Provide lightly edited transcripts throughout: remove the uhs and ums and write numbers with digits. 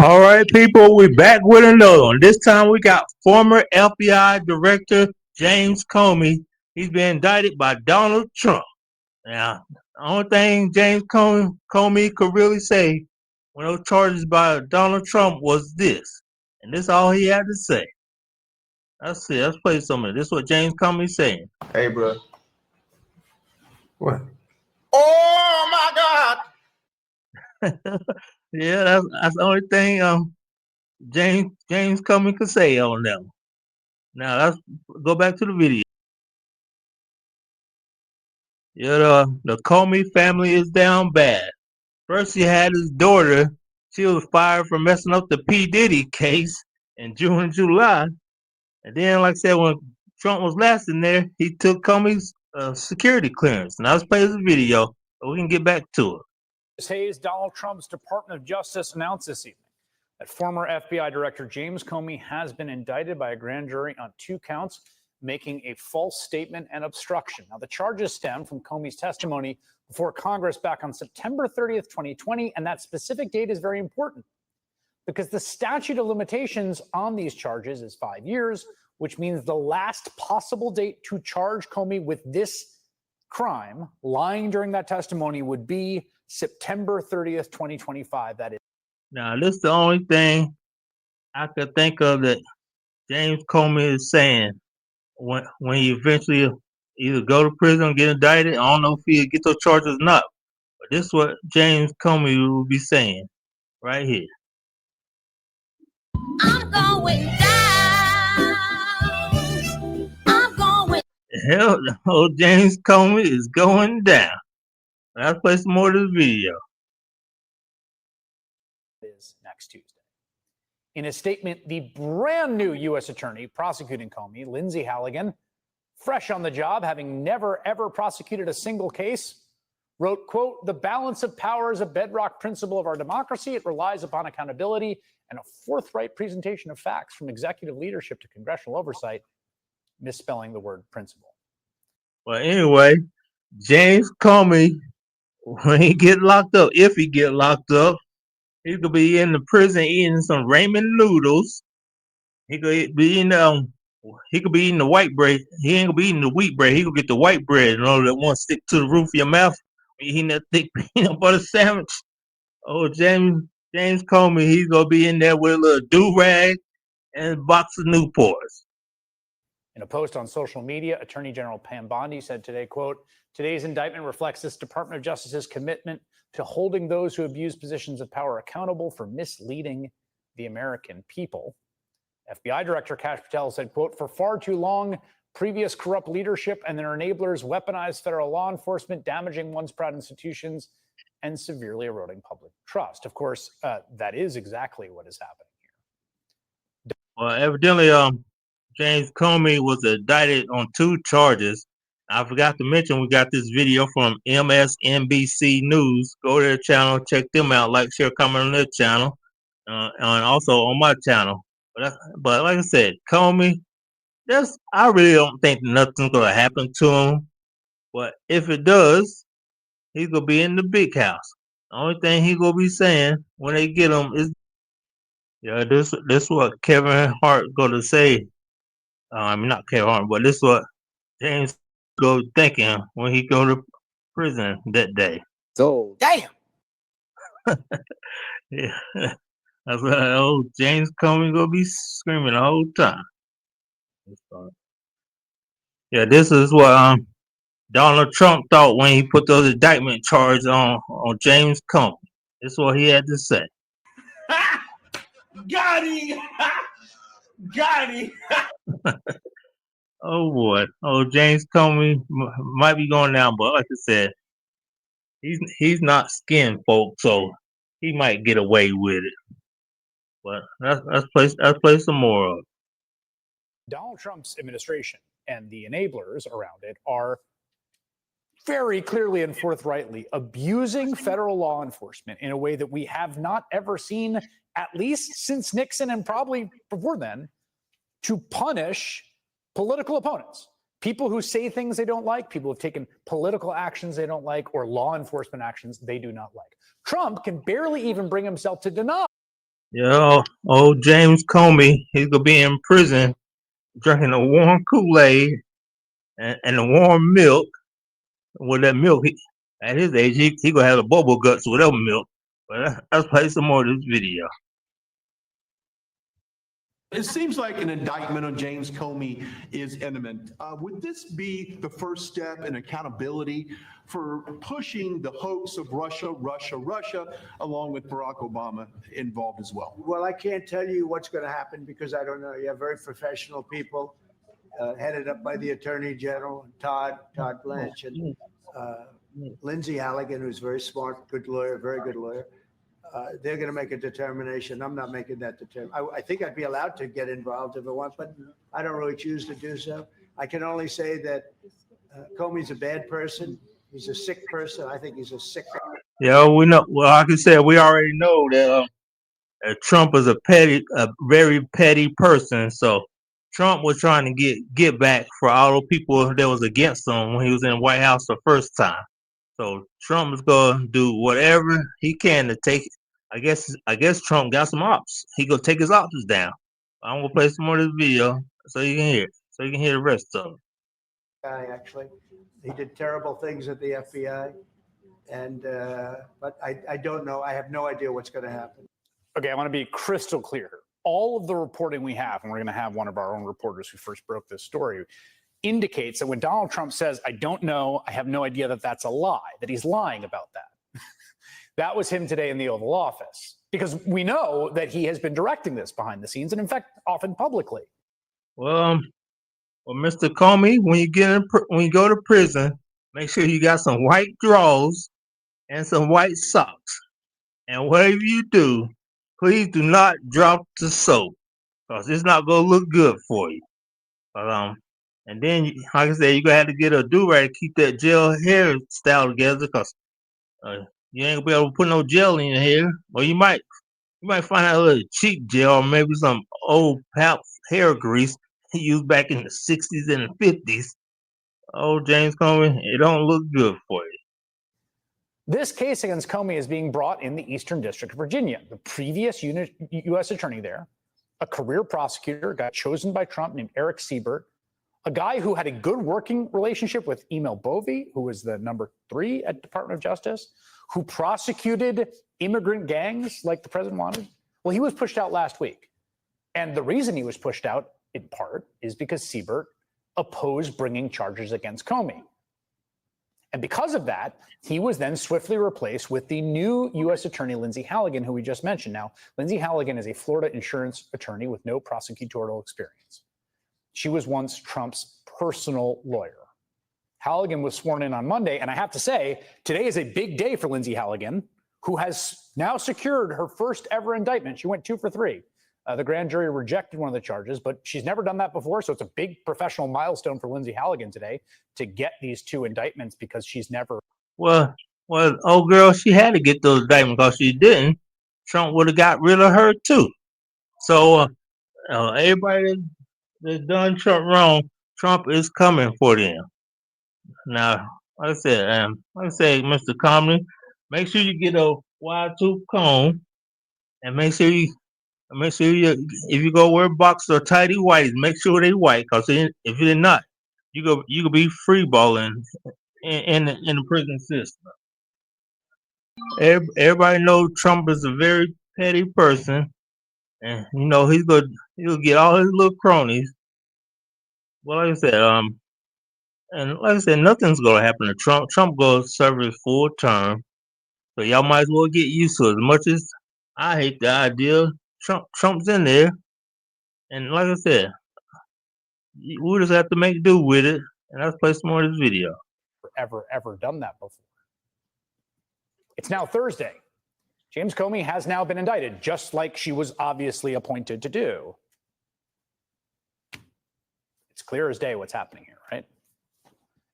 All right, people, we're back with another one. This time we got former FBI Director James Comey. He's been indicted by Donald Trump. Now, the only thing James Comey could really say when those charges by Donald Trump was this. And this is all he had to say. Let's see, let's play some of it. This is what James Comey's saying. Hey, bro. What? Oh, my God. Yeah, that's the only thing James Comey could say on them. Now, let's go back to the video. Yeah, the Comey family is down bad. First, he had his daughter. She was fired for messing up the P. Diddy case in June and July. And then, like I said, when Trump was last in there, he took Comey's security clearance. Now, let's play this video so we can get back to it. Hayes, Donald Trump's Department of Justice announced this evening that former FBI Director James Comey has been indicted by a grand jury on 2 counts, making a false statement and obstruction. Now, the charges stem from Comey's testimony before Congress back on September 30th, 2020, and that specific date is very important because the statute of limitations on these charges is 5 years, which means the last possible date to charge Comey with this crime, lying during that testimony, would be September 30th, 2025. That is. Now, this is the only thing I could think of that James Comey is saying when he eventually either go to prison or get indicted. I don't know if he'll get those charges or not. But this is what James Comey will be saying right here. I'm going down. I'm going. Hell, old James Comey is going down. Let's play some more of this video. Is next Tuesday. In a statement, the brand new U.S. attorney prosecuting Comey, Lindsay Halligan, fresh on the job, having never, ever prosecuted a single case, wrote, quote, "The balance of power is a bedrock principle of our democracy. It relies upon accountability and a forthright presentation of facts from executive leadership to congressional oversight," misspelling the word principle. Well, anyway, James Comey, when he get locked up, if he get locked up, he could be in the prison eating some ramen noodles. He could be eating the white bread. He ain't gonna be eating the wheat bread. He could get the white bread, that won't stick to the roof of your mouth. Eating that thick peanut butter sandwich. Oh, James Comey, he's gonna be in there with a little do-rag and a box of Newports. In a post on social media, Attorney General Pam Bondi said today, quote, "Today's indictment reflects this Department of Justice's commitment to holding those who abuse positions of power accountable for misleading the American people." FBI Director Kash Patel said, quote, "For far too long, previous corrupt leadership and their enablers weaponized federal law enforcement, damaging once proud institutions and severely eroding public trust." Of course, that is exactly what is happening here. Well, evidently, James Comey was indicted on 2 charges. I forgot to mention we got this video from MSNBC News. Go to their channel, check them out, like, share, comment on their channel, and also on my channel. But like I said, Comey, I really don't think nothing's gonna happen to him. But if it does, he's gonna be in the big house. The only thing he's gonna be saying when they get him is, yeah, this what Kevin Hart gonna say. I mean, not Kevin Hart, but this is what James go thinking when he go to prison that day. So, damn. Yeah, that's what old James Comey gonna be screaming the whole time. Yeah, this is what Donald Trump thought when he put those indictment charges on James Comey. This is what he had to say. Got him. Got him. Oh boy, James Comey might be going down, but like I said, he's not skin folk, so he might get away with it. But let's play some more of it. Donald Trump's administration and the enablers around it are very clearly and forthrightly abusing federal law enforcement in a way that we have not ever seen, at least since Nixon and probably before then, to punish political opponents, people who say things they don't like, people who have taken political actions they don't like, or law enforcement actions they do not like. Trump can barely even bring himself to deny old James Comey, he's gonna be in prison drinking a warm Kool-Aid and the warm milk. With that milk, at his age, he gonna have the bubble guts with that milk. But let's play some more of this video. It seems like an indictment on James Comey is imminent. Would this be the first step in accountability for pushing the hoax of Russia, along with Barack Obama involved as well? Well, I can't tell you what's going to happen because I don't know. You have very professional people headed up by the Attorney General, Todd Blanche, and Lindsay Halligan, who's very smart, good lawyer, very good lawyer. They're going to make a determination. I'm not making that determination. I think I'd be allowed to get involved if I want, but I don't really choose to do so. I can only say that Comey's a bad person. He's a sick person. I think he's a sick person. Yeah, we know. Well, like I said, we already know that Trump is a very petty person. So Trump was trying to get back for all the people that was against him when he was in the White House the first time. So Trump is gonna do whatever he can to take. I guess Trump got some ops. He gonna take his options down. I'm gonna play some more of this video so you can hear it. So you can hear the rest of it. Actually, he did terrible things at the FBI, and but I don't know. I have no idea what's going to happen. Okay, I want to be crystal clear. All of the reporting we have, and we're going to have one of our own reporters who first broke this story, indicates that when Donald Trump says, I don't know, I have no idea, that that's a lie, that he's lying about that. That was him today in the Oval Office, because we know that he has been directing this behind the scenes, and in fact, often publicly. Well, Mr. Comey, when you go to prison, make sure you got some white drawers and some white socks. And whatever you do, please do not drop the soap, because it's not gonna look good for you. And then, like I said, you're gonna have to get a do-rag to keep that gel hairstyle together, because you ain't gonna be able to put no gel in your hair. Or you might find out a little cheap gel, or maybe some old Pabst hair grease used back in the 60s and the 50s. Oh, James Comey, it don't look good for you. This case against Comey is being brought in the Eastern District of Virginia. The previous U.S. attorney there, a career prosecutor, got chosen by Trump named Eric Siebert, a guy who had a good working relationship with Emil Bovee, who was the number 3 at Department of Justice, who prosecuted immigrant gangs like the president wanted. Well, he was pushed out last week. And the reason he was pushed out, in part, is because Siebert opposed bringing charges against Comey. And because of that, he was then swiftly replaced with the new U.S. attorney, Lindsay Halligan, who we just mentioned. Now, Lindsay Halligan is a Florida insurance attorney with no prosecutorial experience. She was once Trump's personal lawyer. Halligan was sworn in on Monday, and I have to say, today is a big day for Lindsay Halligan, who has now secured her first ever indictment. She went 2 for 3. The grand jury rejected one of the charges, but she's never done that before, so it's a big professional milestone for Lindsay Halligan today to get these 2 indictments, because she's never... Well, old girl, she had to get those indictments, because she didn't, Trump would have got rid of her too. So everybody that's done Trump wrong, Trump is coming for them. Now, like I said, Mr. Comey, make sure you get a wide tooth comb, and make sure you, if you go wear boxers or tidy whities, make sure they white, because if they're not, you could be free balling in the prison system. Everybody knows Trump is a very petty person, and he'll get all his little cronies. Well, like I said, nothing's gonna happen to Trump. Trump goes serve his full term, so y'all might as well get used to it. As much as I hate the idea, Trump's in there, and like I said, we just have to make do with it. And let's play some more of this video. Ever done that before. It's now Thursday. James Comey has now been indicted, just like she was obviously appointed to do. It's clear as day what's happening here, right?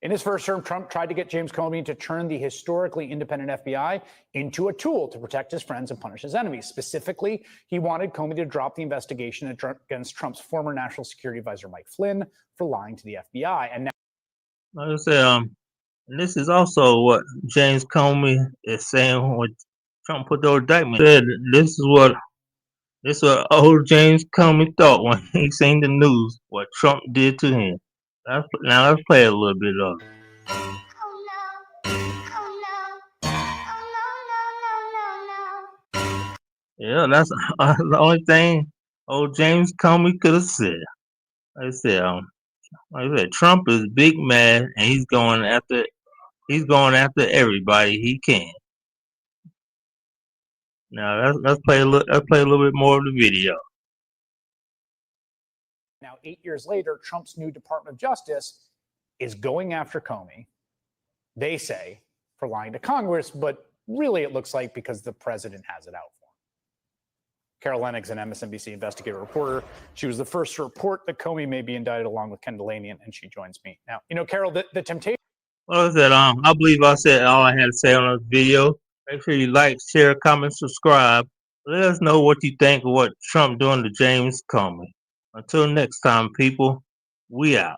In his first term, Trump tried to get James Comey to turn the historically independent FBI into a tool to protect his friends and punish his enemies. Specifically, he wanted Comey to drop the investigation against Trump's former national security advisor, Mike Flynn, for lying to the FBI. And now, like I said, this is also what James Comey is saying when Trump put the indictment. This is what This is what old James Comey thought when he seen the news what Trump did to him. Now let's play a little bit of it. Yeah, that's the only thing old James Comey could have said. Like I said, Trump is big mad and he's going after everybody he can. Now let's play a little bit more of the video. Now, 8 years later, Trump's new Department of Justice is going after Comey, they say, for lying to Congress, but really it looks like because the president has it out for him. Carol Lennox, an MSNBC investigative reporter. She was the first to report that Comey may be indicted along with Ken Delanian, and she joins me now. You know, Carol, the temptation. Well, I said, I believe I said all I had to say on this video. Make sure you like, share, comment, subscribe. Let us know what you think of what Trump doing to James Comey. Until next time, people, we out.